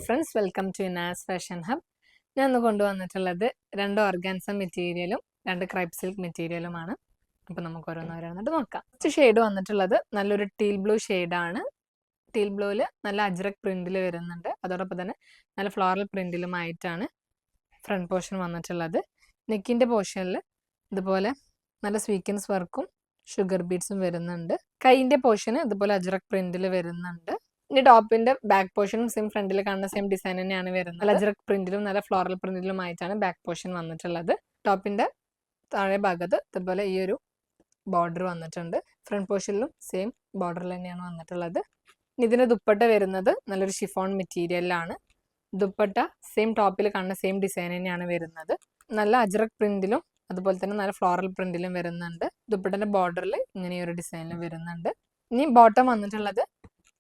Friends, welcome to Inas fashion hub. ഞാൻ ഇന്ന് കൊണ്ടുവന്നിട്ടുള്ളത് 2 ഓർഗാൻസ മെറ്റീരിയലും 2 ക്രൈപ്പ് സിൽക്ക് മെറ്റീരിയലുമാണ്. അപ്പോൾ നമുക്ക് ഓരോന്നോരോന്നിട്ട് നോക്കാം. ഫസ്റ്റ് ഷെയ്ഡ് വന്നിട്ടുള്ളത് നല്ലൊരു ടീൽ ബ്ലൂ ഷെയ്ഡാണ്. ടീൽ ബ്ലൂവിൽ നല്ല അജ്രക് പ്രിന്റിൽ വരുന്നുണ്ട്. അതോടൊപ്പം തന്നെ നല്ല ഫ്ലോറൽ പ്രിന്റിലുമായിട്ടാണ് ഫ്രണ്ട് പോർഷൻ വന്നിട്ടുള്ളത്. നെക്കിൻ്റെ പോർഷനിൽ ഇതുപോലെ നല്ല സ്വീക്വൻസ് വർക്കും ഷുഗർ ബീഡ്സും വരുന്നുണ്ട്. കൈയിൻ്റെ പോർഷന് ഇതുപോലെ അജ്രക് പ്രിന്റിൽ വരുന്നുണ്ട്. ഇനി ടോപ്പിന്റെ ബാക്ക് പോർഷനും സെയിം ഫ്രണ്ടിൽ കാണുന്ന സെയിം ഡിസൈൻ തന്നെയാണ് വരുന്നത്. നല്ല അജ്രക് പ്രിന്റിലും നല്ല ഫ്ലോറൽ പ്രിന്റിലുമായിട്ടാണ് ബാക്ക് പോർഷൻ വന്നിട്ടുള്ളത്. ടോപ്പിന്റെ താഴെ ഭാഗത്ത് ഇതുപോലെ ഈ ഒരു ബോർഡർ വന്നിട്ടുണ്ട്. ഫ്രണ്ട് പോർഷനിലും സെയിം ബോർഡറിൽ തന്നെയാണ് വന്നിട്ടുള്ളത്. ഇതിന് ദുപ്പട്ട വരുന്നത് നല്ലൊരു ഷിഫോൺ മെറ്റീരിയലിലാണ്. ദുപ്പട്ട സെയിം ടോപ്പിൽ കാണുന്ന സെയിം ഡിസൈൻ തന്നെയാണ് വരുന്നത്. നല്ല അജ്രക് പ്രിന്റിലും അതുപോലെ തന്നെ നല്ല ഫ്ലോറൽ പ്രിന്റിലും വരുന്നുണ്ട്. ദുപ്പട്ടന്റെ ബോർഡറിൽ ഇങ്ങനെ ഒരു ഡിസൈനിലും വരുന്നുണ്ട്. ഇനി ബോട്ടം വന്നിട്ടുള്ളത്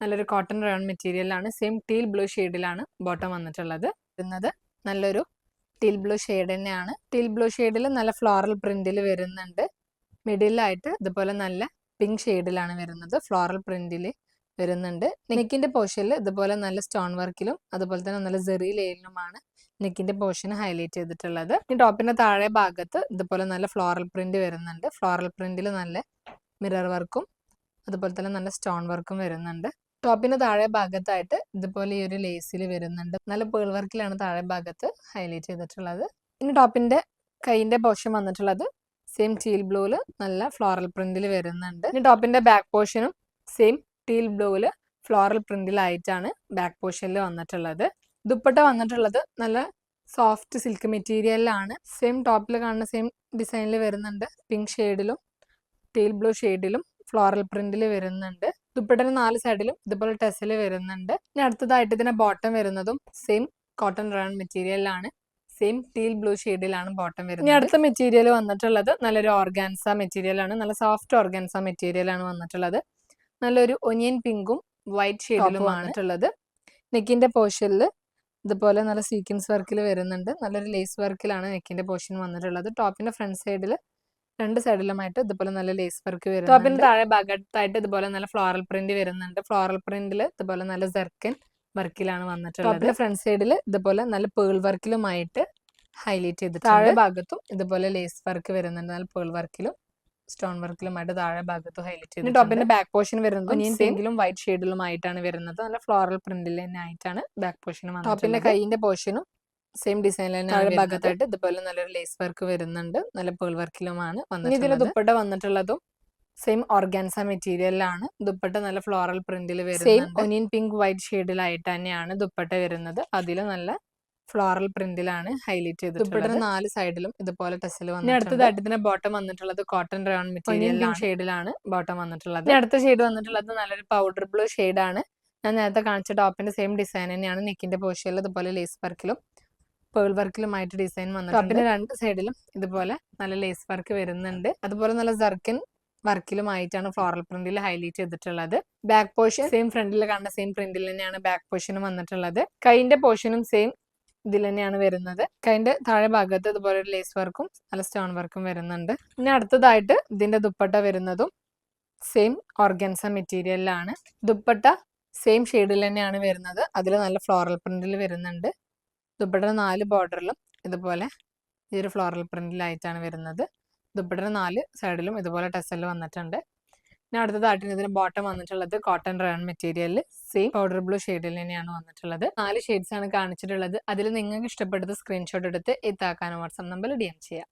നല്ലൊരു കോട്ടൺ റയോൺ മെറ്റീരിയലാണ്. സെയിം ടീൽ ബ്ലൂ ഷെയ്ഡിലാണ് ബോട്ടം വന്നിട്ടുള്ളത്. നല്ലൊരു ടീൽ ബ്ലൂ ഷെയ്ഡ് തന്നെയാണ്. ടീൽ ബ്ലൂ ഷെയ്ഡിൽ നല്ല ഫ്ലോറൽ പ്രിന്റിൽ വരുന്നുണ്ട്. മിഡിലായിട്ട് ഇതുപോലെ നല്ല പിങ്ക് ഷെയ്ഡിലാണ് വരുന്നത്. ഫ്ലോറൽ പ്രിന്റിൽ വരുന്നുണ്ട്. നെക്കിന്റെ പോർഷനിൽ ഇതുപോലെ നല്ല സ്റ്റോൺ വർക്കിലും അതുപോലെ തന്നെ നല്ല സെറി ലെയിലുമാണ് നെക്കിന്റെ പോർഷൻ ഹൈലൈറ്റ് ചെയ്തിട്ടുള്ളത്. ഈ ടോപ്പിന്റെ താഴെ ഭാഗത്ത് ഇതുപോലെ നല്ല ഫ്ലോറൽ പ്രിന്റ് വരുന്നുണ്ട്. ഫ്ലോറൽ പ്രിന്റിൽ നല്ല മിറർ വർക്കും അതുപോലെ തന്നെ നല്ല സ്റ്റോൺ വർക്കും വരുന്നുണ്ട്. ടോപ്പിന് താഴെ ഭാഗത്തായിട്ട് ഇതുപോലെ ഈ ഒരു ലേസിൽ വരുന്നുണ്ട്. നല്ല പേൾ വർക്കിലാണ് താഴെ ഭാഗത്ത് ഹൈലൈറ്റ് ചെയ്തിട്ടുള്ളത്. ഇനി ടോപ്പിന്റെ കൈയിന്റെ പോർഷൻ വന്നിട്ടുള്ളത് സെയിം ടീൽ ബ്ലൂവിൽ നല്ല ഫ്ലോറൽ പ്രിന്റിൽ വരുന്നുണ്ട്. ഇനി ടോപ്പിന്റെ ബാക്ക് പോർഷനും സെയിം ടീൽ ബ്ലൂവിൽ ഫ്ലോറൽ പ്രിന്റിലായിട്ടാണ് ബാക്ക് പോർഷനിൽ വന്നിട്ടുള്ളത്. ദുപ്പട്ട വന്നിട്ടുള്ളത് നല്ല സോഫ്റ്റ് സിൽക്ക് മെറ്റീരിയലിലാണ്. സെയിം ടോപ്പിൽ കാണുന്ന സെയിം ഡിസൈനിൽ വരുന്നുണ്ട്. പിങ്ക് ഷെയ്ഡിലും ടീൽ ബ്ലൂ ഷെയ്ഡിലും ഫ്ലോറൽ പ്രിന്റിൽ വരുന്നുണ്ട്. ദുപ്പട്ടന് 4 സൈഡിലും ഇതുപോലെ ടെസൽ വരുന്നുണ്ട്. ഇനി അടുത്തതായിട്ട് ഇതിന്റെ ബോട്ടം വരുന്നതും സെയിം കോട്ടൺ റയോൺ മെറ്റീരിയലിലാണ്. സെയിം ടീൽ ബ്ലൂ ഷെയ്ഡിലാണ് ബോട്ടം വരുന്നത്. ഇനി അടുത്ത മെറ്റീരിയൽ വന്നിട്ടുള്ളത് നല്ലൊരു ഓർഗാൻസ മെറ്റീരിയലാണ്. നല്ല സോഫ്റ്റ് ഓർഗാൻസ മെറ്റീരിയലാണ് വന്നിട്ടുള്ളത്. നല്ലൊരു ഒനിയൻ പിങ്കും വൈറ്റ് ഷെയ്ഡിലും വന്നിട്ടുള്ളത്. നെക്കിന്റെ പോർഷനിൽ ഇതുപോലെ നല്ല സീക്വൻസ് വർക്കിൽ വരുന്നുണ്ട്. നല്ലൊരു ലേസ് വർക്കിലാണ് നെക്കിന്റെ പോർഷൻ വന്നിട്ടുള്ളത്. ടോപ്പിന്റെ ഫ്രണ്ട് സൈഡിൽ 2 സൈഡിലുമായിട്ട് ഇതുപോലെ നല്ല ലേസ് വർക്ക് വരുന്നുണ്ട്. ടോപ്പിന്റെ താഴെ ഭാഗത്തായിട്ട് ഇതുപോലെ നല്ല ഫ്ലോറൽ പ്രിന്റ് വരുന്നുണ്ട്. ഫ്ലോറൽ പ്രിന്റിൽ ഇതുപോലെ നല്ല സർക്കൻ വർക്കിലാണ് വന്നിട്ടുള്ളത്. ടോപ്പിന്റെ ഫ്രണ്ട് സൈഡിൽ ഇതുപോലെ നല്ല പേൾ വർക്കിലുമായിട്ട് ഹൈലൈറ്റ് ചെയ്തിട്ടുണ്ട്. താഴെ ഭാഗത്തും ഇതുപോലെ ലേസ് വർക്ക് വരുന്നുണ്ട്. നല്ല പേൾ വർക്കിലും സ്റ്റോൺ വർക്കിലുമായിട്ട് താഴെ ഭാഗത്തും ഹൈലൈറ്റ് ചെയ്തിട്ടുണ്ട്. ടോപ്പിന്റെ ബാക്ക് പോർഷൻ വരുന്നത് പിങ്കിലും വൈറ്റ് ഷെയ്ഡിലുമായിട്ടാണ് വരുന്നത്. നല്ല ഫ്ലോറൽ പ്രിന്റിൽ തന്നെ ആയിട്ടാണ് ബാക്ക് പോർഷൻ വന്നത്. ടോപ്പിന്റെ കൈയിന്റെ പോർഷനും സെയിം ഡിസൈനിൽ തന്നെ താഴെ ഭാഗത്തായിട്ട് ഇതുപോലെ നല്ലൊരു ലേസ് വർക്ക് വരുന്നുണ്ട്. നല്ല പേൾ വർക്കിലുമാണ് വന്നിട്ടുള്ളത്. ഇതിൽ ദുപ്പട്ട വന്നിട്ടുള്ളതും സെയിം ഓർഗാൻസ മെറ്റീരിയലിലാണ്. ദുപ്പട്ട നല്ല ഫ്ലോറൽ പ്രിന്റിൽ വരുന്നത്. സെയിം ഒനിയൻ പിങ്ക് വൈറ്റ് ഷെയ്ഡിലായിട്ട് തന്നെയാണ് ദുപ്പട്ട വരുന്നത്. അതിൽ നല്ല ഫ്ലോറൽ പ്രിന്റിലാണ് ഹൈലൈറ്റ് ചെയ്തിട്ടുള്ളത്. ദുപ്പട്ടയുടെ 4 സൈഡിലും ഇതുപോലെ ടെസൽ വന്നിട്ടുണ്ട്. അടുത്തതായിട്ട് ഇതിന്റെ ബോട്ടം വന്നിട്ടുള്ളത് കോട്ടൺ റയോൺ മെറ്റീരിയൽ പിങ്ക് ഷെയ്ഡിലാണ് ബോട്ടം വന്നിട്ടുള്ളത്. അടുത്ത ഷെയ്ഡ് വന്നിട്ടുള്ളത് നല്ലൊരു പൗഡർ ബ്ലൂ ഷെയ്ഡാണ്. ഞാൻ നേരത്തെ കാണിച്ച ടോപ്പിന്റെ സെയിം ഡിസൈൻ തന്നെയാണ് നെക്കിന്റെ പോർഷനിൽ ഇതുപോലെ ലേസ് വർക്കിലും പേൾ വർക്കിലുമായിട്ട് ഡിസൈൻ വന്നിട്ടുണ്ട്. ടോപ്പിന്റെ 2 സൈഡിലും ഇതുപോലെ നല്ല ലേസ് വർക്ക് വരുന്നുണ്ട്. അതുപോലെ നല്ല സർക്കൻ വർക്കിലുമായിട്ടാണ് ഫ്ലോറൽ പ്രിന്റിൽ ഹൈലൈറ്റ് ചെയ്തിട്ടുള്ളത്. ബാക്ക് പോർഷൻ സെയിം ഫ്രണ്ടിൽ കാണുന്ന സെയിം പ്രിന്റിൽ തന്നെയാണ് ബാക്ക് പോർഷനും വന്നിട്ടുള്ളത്. കൈന്റെ പോർഷനും സെയിം ഇതിൽ തന്നെയാണ് വരുന്നത്. കൈന്റെ താഴെ ഭാഗത്ത് ഇതുപോലെ ഒരു ലേസ് വർക്കും നല്ല സ്റ്റോൺ വർക്കും വരുന്നുണ്ട്. ഇനി അടുത്തതായിട്ട് ഇതിന്റെ ദുപ്പട്ട വരുന്നതും സെയിം ഓർഗൻസ മെറ്റീരിയലിലാണ്. ദുപ്പട്ട സെയിം ഷെയ്ഡിൽ തന്നെയാണ് വരുന്നത്. അതിൽ നല്ല ഫ്ലോറൽ പ്രിന്റിൽ വരുന്നുണ്ട്. ദുപ്പട്ടയുടെ 4 ബോർഡറിലും ഇതുപോലെ ഈ ഒരു ഫ്ലോറൽ പ്രിന്റിലായിട്ടാണ് വരുന്നത്. ദുപ്പട്ടയുടെ 4 സൈഡിലും ഇതുപോലെ ടെസൽ വന്നിട്ടുണ്ട്. പിന്നെ അടുത്തതായിട്ട് ഇതിന് ബോട്ടം വന്നിട്ടുള്ളത് കോട്ടൺ റയോൺ മെറ്റീരിയലിൽ സെയിം പൗഡർ ബ്ലൂ ഷെയ്ഡിൽ തന്നെയാണ് വന്നിട്ടുള്ളത്. 4 ഷെയ്ഡ്സ് ആണ് കാണിച്ചിട്ടുള്ളത്. അതിൽ നിങ്ങൾക്ക് ഇഷ്ടപ്പെട്ടത് സ്ക്രീൻഷോട്ട് എടുത്ത് എത്താക്കാനും വാട്സാപ്പ് നമ്പറിൽ DM ചെയ്യാം.